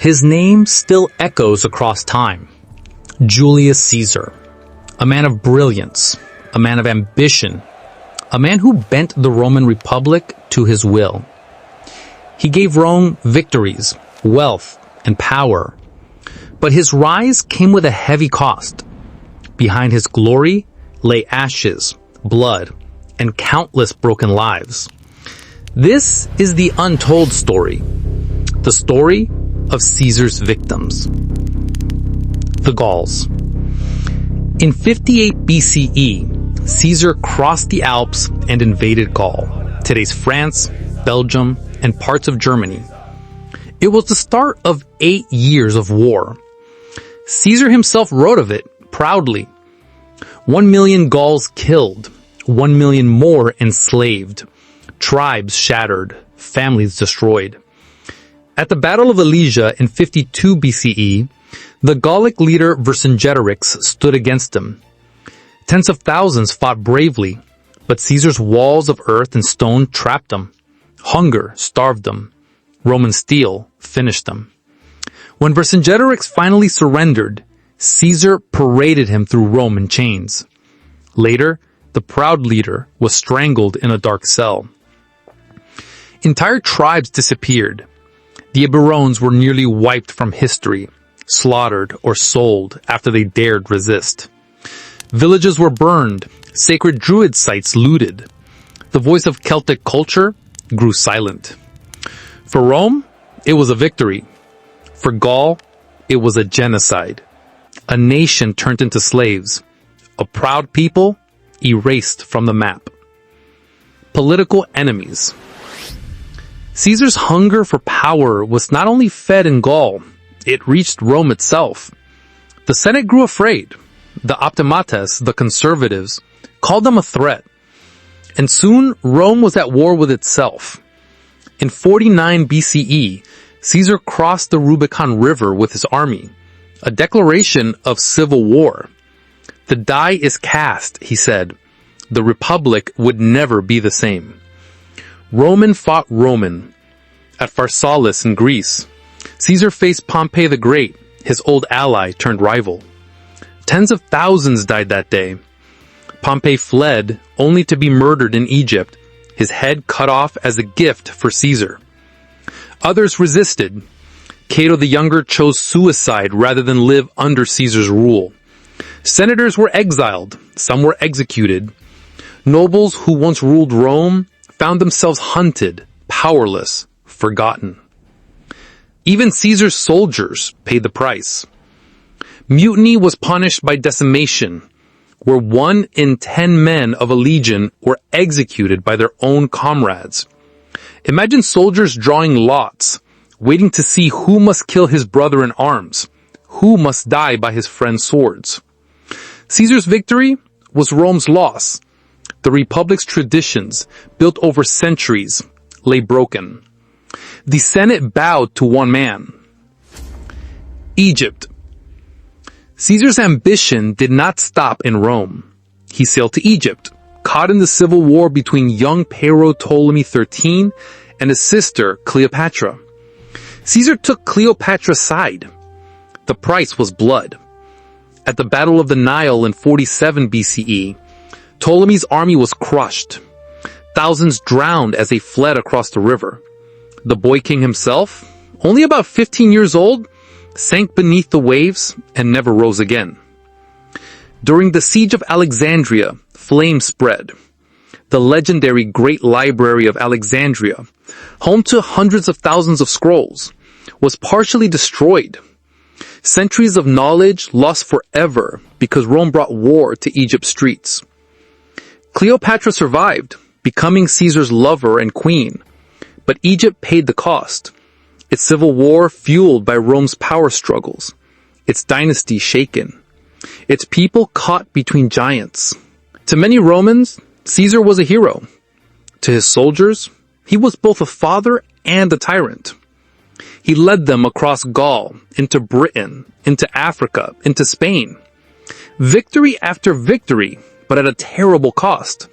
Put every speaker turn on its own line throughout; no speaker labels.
His name still echoes across time. Julius Caesar, a man of brilliance, a man of ambition, a man who bent the Roman Republic to his will. He gave Rome victories, wealth, and power. But his rise came with a heavy cost. Behind his glory lay ashes, blood, and countless broken lives. This is the untold story. The story of Caesar's victims. The Gauls. In 58 BCE, Caesar crossed the Alps and invaded Gaul, today's France, Belgium, and parts of Germany. It was the start of 8 years of war. Caesar himself wrote of it proudly. 1 million Gauls killed, 1 million more enslaved, tribes shattered, families destroyed. At the Battle of Alesia in 52 BCE, the Gallic leader Vercingetorix stood against him. Tens of thousands fought bravely, but Caesar's walls of earth and stone trapped them. Hunger starved them. Roman steel finished them. When Vercingetorix finally surrendered, Caesar paraded him through Rome in chains. Later, the proud leader was strangled in a dark cell. Entire tribes disappeared. The Eburones were nearly wiped from history, slaughtered or sold after they dared resist. Villages were burned, sacred druid sites looted. The voice of Celtic culture grew silent. For Rome, it was a victory. For Gaul, it was a genocide. A nation turned into slaves. A proud people erased from the map. Political enemies. Caesar's hunger for power was not only fed in Gaul, it reached Rome itself. The Senate grew afraid. The optimates, the conservatives, called them a threat. And soon, Rome was at war with itself. In 49 BCE, Caesar crossed the Rubicon River with his army, a declaration of civil war. The die is cast, he said. The Republic would never be the same. Roman fought Roman. At Pharsalus in Greece, Caesar faced Pompey the Great, his old ally turned rival. Tens of thousands died that day. Pompey fled, only to be murdered in Egypt, his head cut off as a gift for Caesar. Others resisted. Cato the Younger chose suicide rather than live under Caesar's rule. Senators were exiled, some were executed. Nobles who once ruled Rome found themselves hunted, powerless, forgotten. Even Caesar's soldiers paid the price. Mutiny was punished by decimation, where 1 in 10 men of a legion were executed by their own comrades. Imagine soldiers drawing lots, waiting to see who must kill his brother in arms, who must die by his friend's swords. Caesar's victory was Rome's loss. The Republic's traditions, built over centuries, lay broken. The Senate bowed to one man. Egypt. Caesar's ambition did not stop in Rome. He sailed to Egypt, caught in the civil war between young Pharaoh Ptolemy XIII and his sister Cleopatra. Caesar took Cleopatra's side. The price was blood. At the Battle of the Nile in 47 BCE, Ptolemy's army was crushed. Thousands drowned as they fled across the river. The boy king himself, only about 15 years old, sank beneath the waves and never rose again. During the siege of Alexandria, flames spread. The legendary Great Library of Alexandria, home to hundreds of thousands of scrolls, was partially destroyed. Centuries of knowledge lost forever because Rome brought war to Egypt's streets. Cleopatra survived, becoming Caesar's lover and queen, but Egypt paid the cost. Its civil war fueled by Rome's power struggles, its dynasty shaken, its people caught between giants. To many Romans, Caesar was a hero. To his soldiers, he was both a father and a tyrant. He led them across Gaul, into Britain, into Africa, into Spain. Victory after victory, but at a terrible cost.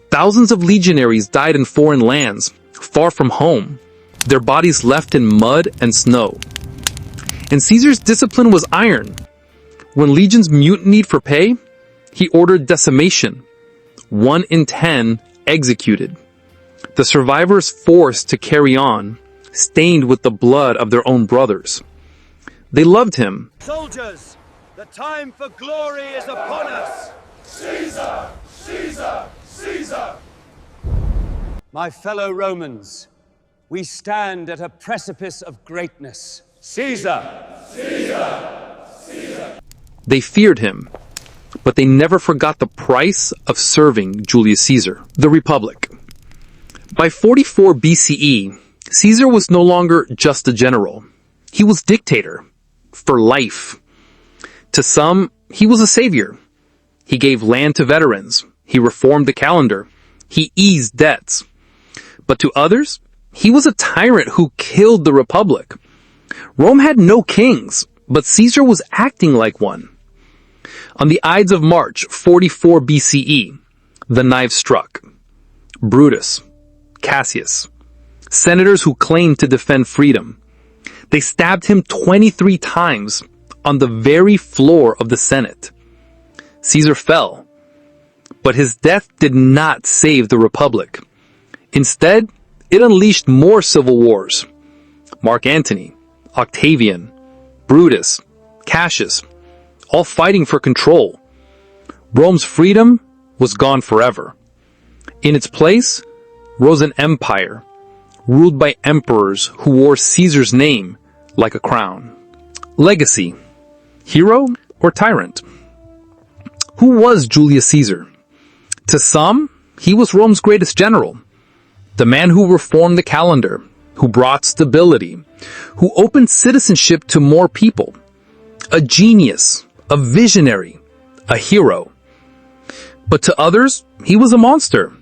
Thousands of legionaries died in foreign lands, far from home, their bodies left in mud and snow. And Caesar's discipline was iron. When legions mutinied for pay, he ordered decimation. 1 in 10 executed. The survivors forced to carry on, stained with the blood of their own brothers. They loved him.
Soldiers, the time for glory is upon us.
Caesar! Caesar! Caesar!
My fellow Romans, we stand at a precipice of greatness. Caesar!
Caesar! Caesar!
They feared him, but they never forgot the price of serving Julius Caesar, the Republic. By 44 BCE, Caesar was no longer just a general. He was dictator, for life. To some, he was a savior. He gave land to veterans. He reformed the calendar. He eased debts. But to others, he was a tyrant who killed the Republic. Rome had no kings, but Caesar was acting like one. On the Ides of March, 44 BCE, the knives struck. Brutus, Cassius, senators who claimed to defend freedom. They stabbed him 23 times on the very floor of the Senate. Caesar fell, but his death did not save the Republic. Instead, it unleashed more civil wars. Mark Antony, Octavian, Brutus, Cassius, all fighting for control. Rome's freedom was gone forever. In its place rose an empire, ruled by emperors who wore Caesar's name like a crown. Legacy: hero or tyrant? Who was Julius Caesar? To some, he was Rome's greatest general, the man who reformed the calendar, who brought stability, who opened citizenship to more people, a genius, a visionary, a hero. But to others, he was a monster,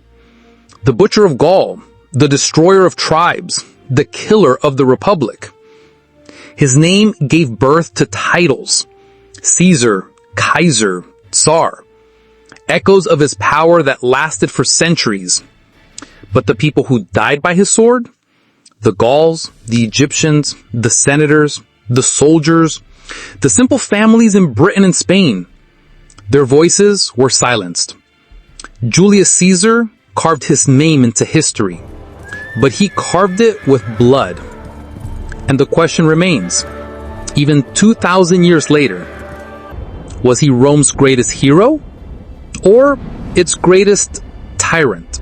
the butcher of Gaul, the destroyer of tribes, the killer of the Republic. His name gave birth to titles: Caesar, Kaiser, Tsar, echoes of his power that lasted for centuries. But the people who died by his sword, the Gauls, the Egyptians, the senators, the soldiers, the simple families in Britain and Spain, their voices were silenced. Julius Caesar carved his name into history, but he carved it with blood. And the question remains, even 2,000 years later, was he Rome's greatest hero or its greatest tyrant?